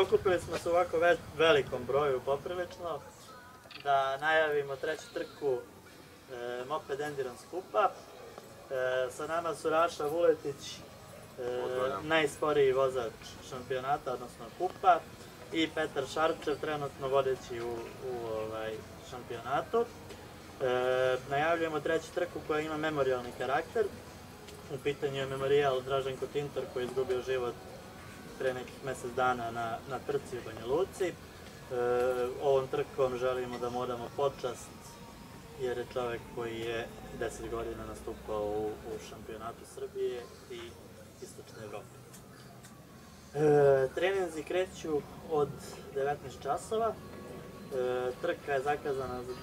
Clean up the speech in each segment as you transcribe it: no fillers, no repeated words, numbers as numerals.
Okupili smo se u ovako velikom broju poprilično da najavimo treću trku Moped Endurance Kupa. Sa nama su Raša Vuletić, najsporiji vozač šampionata, odnosno Kupa, i Petar Šarčev, trenutno vodeći u šampionatu. Najavljujemo treću trku koja ima memorijalni karakter. U pitanju je memorijal Draženko Tintor koji je izgubio život pre nekih mjesec dana na trci u Banja Luci. Ovom trkom želimo da mu odamo počast jer je čovjek koji je 10 godina nastupao u šampionatu Srbije i Istočne Evrope. Treninzi kreću od 19 časova. Trka je zakazana za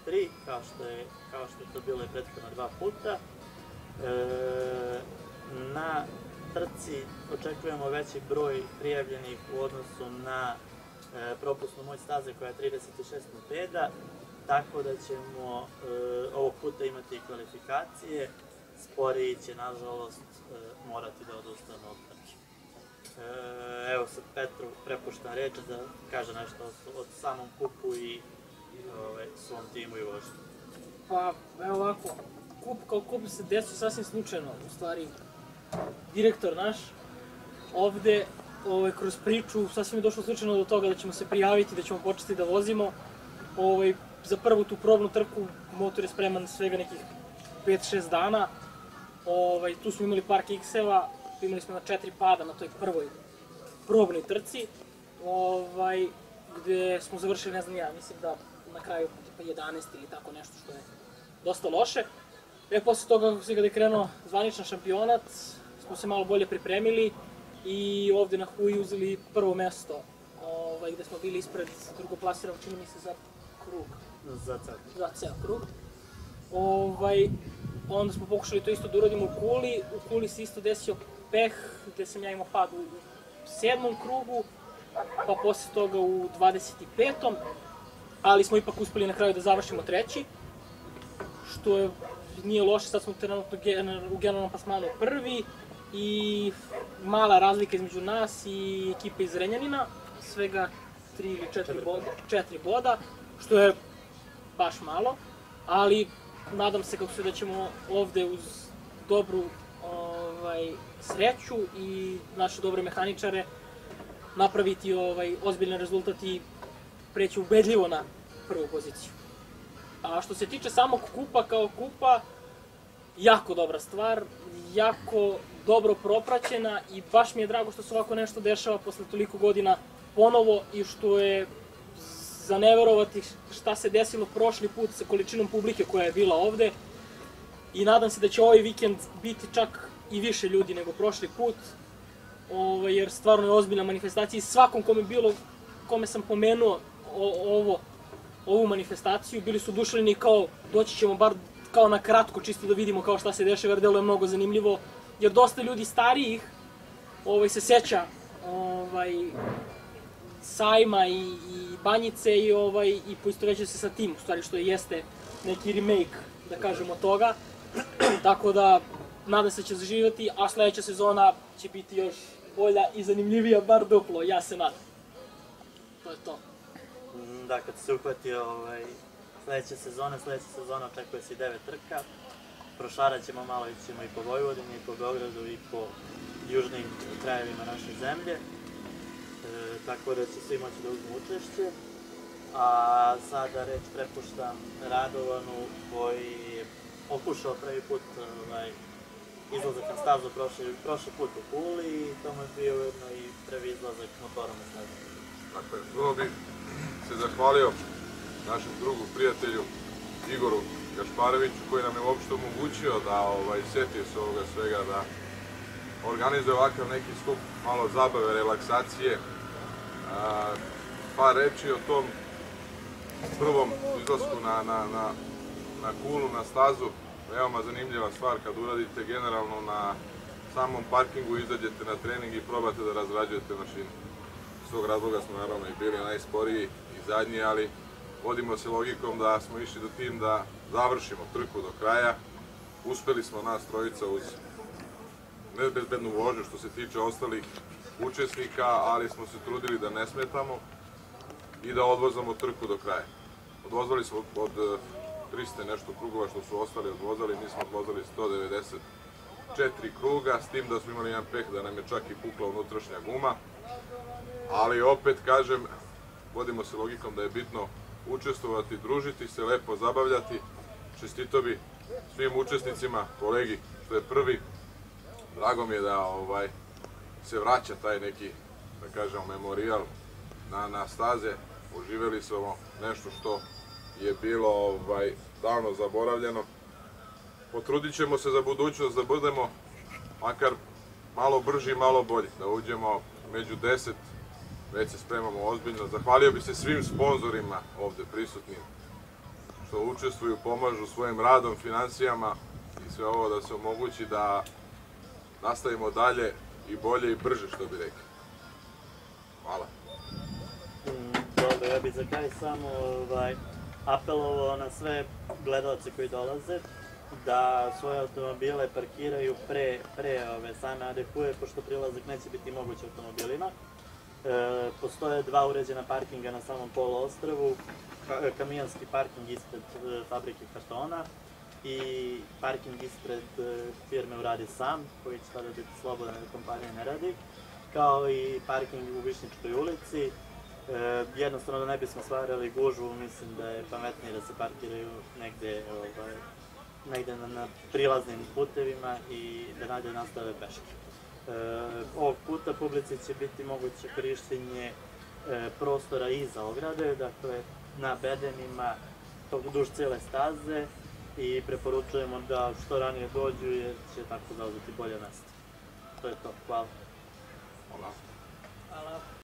23, kao što je to bilo i prethodna 2 puta. Na trci očekujemo veći broj prijavljenih u odnosu na propusnu moć staze koja je 36 mopeda, tako da ćemo ovog puta imati kvalifikacije. Sporiji će, nažalost, morati da odustanu od trke. Evo sad Petru prepuštam reč da kaže nešto o samom Kupu i svom timu i vožnju. Pa, evo ovako, Kup kao Kup se desio sasvim slučajno, u stvari, direktor naš, ovde, kroz priču, sasvim je došlo slučajno do toga da ćemo se prijaviti, da ćemo početi da vozimo. Za prvu tu probnu trku motor je spreman svega nekih 5-6 dana. Tu smo imali par kikseva, imali smo 4 pada na toj prvoj probnoj trci, gde smo završili, ne znam ja, mislim da na kraju 11 ili tako nešto, što je dosta loše. Posle toga, kada je krenuo zvaničan šampionat, smo se malo bolje pripremili i ovde na Huji uzeli prvo mesto, gde smo bili ispred drugoplasiranog, čini mi se, za krug. Za ceo krug. Onda smo pokušali to isto da uradimo u Kuli. U Kuli se isto desio peh, gde sam ja imao pad u 7. krugu, pa posle toga u 25. Ali smo ipak uspeli na kraju da završimo treći, što nije loše. Sad smo trenutno u generalnom plasmanu prvi i mala razlika između nas i ekipe iz Renjanina, svega 3 ili 4 boda, što je baš malo, ali nadam se da ćemo ovde uz dobru sreću i naše dobre mehaničare napraviti ozbiljan rezultat i preći ubedljivo na prvu poziciju. A što se tiče samog Kupa kao Kupa, jako dobra stvar, jako dobro propraćena i baš mi je drago što se ovako nešto dešava posle toliko godina ponovo i što je za neverovati šta se desilo prošli put sa količinom publike koja je bila ovde i nadam se da će ovaj vikend biti čak i više ljudi nego prošli put, jer stvarno je ozbiljna manifestacija i svakom kome sam pomenuo ovu manifestaciju, bili su oduševljeni kao doći ćemo bar kao na kratko čisto da vidimo kao šta se dešava, jer delo je mnogo zanimljivo, jer dosta ljudi starijih se seća sajma i Banjice i poistovećuje se sa tim, u stvari što jeste neki remake, da kažemo, toga. Tako da, nadam se da će zaživjeti, a sledeća sezona će biti još bolja i zanimljivija, bar duplo, ja se nadam. To je to. Da, kad se uhvatio sledeća sezona očekuje se i 9 trka. Prošarat ćemo malo, ićemo i po Vojvodini, i po Beogradu, i po južnim krajevima naše zemlje. Tako da će svi moći da uzmu učešće. A sada reč prepuštam Radovanu koji je pokušao prvi put izlazak na stazu prošli put u Kuli i to mu je bio ujedno i prvi izlazak motorom na stazu. Tako je, prvo bih se zahvalio našem drugu, prijatelju Igoru Gašpareviću koji nam je uopšte omogućio da setio se ovoga svega, da organizuje ovakav neki skup malo zabave, relaksacije. Par reči o tom prvom izlasku na Kulu, na stazu. Veoma zanimljiva stvar kad uradite generalno na samom parkingu, izađete na trening i probate da razrađujete mašinu. Iz tog razloga smo naravno i bili najsporiji i zadnji, ali vodimo se logikom da smo išli do tim da završimo trku do kraja. Uspeli smo nas trojica uz nebezbednu vožnju što se tiče ostalih učesnika, ali smo se trudili da ne smetamo i da odvozamo trku do kraja. Odvozali smo od 300 nešto krugova što su ostali odvozali, mi smo odvozali 194 kruga, s tim da smo imali jedan peh da nam je čak i pukla unutrašnja guma, ali opet kažem, vodimo se logikom da je bitno učestvovati, družiti se, lepo zabavljati. Čestito bi svim učesnicima, kolegi što je prvi, drago mi je da se vraća taj neki, da kažem, memorijal na staze, oživeli smo nešto što je bilo davno zaboravljeno. Potrudit ćemo se za budućnost da budemo makar malo brži i malo bolji, da uđemo među 10, već se spremamo ozbiljno. Zahvalio bi se svim sponzorima ovde prisutnim što učestvuju, pomažu svojim radom, financijama i sve ovo da se omogući da nastavimo dalje i bolje i brže, što bi rekli. Hvala. Dobro, ja bih za kraj samo apelovao na sve gledalce koji dolaze da svoje automobile parkiraju pre same ADQ-e, pošto prilazak neće biti moguć automobilima. Postoje 2 uređena parkinga na samom poluostrvu, kamionski parking ispred fabrike kartona i parking ispred firme Uradi Sam, koji će tada biti slobodan jer kompanija ne radi, kao i parking u Višnjičkoj ulici. Jednostavno da ne bismo stvarali gužvu, mislim da je pametnije da se parkiraju negde na prilaznim putevima i da nadje nastave peške. Ovog puta publici će biti moguće korištenje prostora iza ograde, dakle na bedenima duž cijele staze i preporučujemo da što ranije dođu jer će tako zauzeti bolje mesto. To je to, hvala. Hvala. Hvala.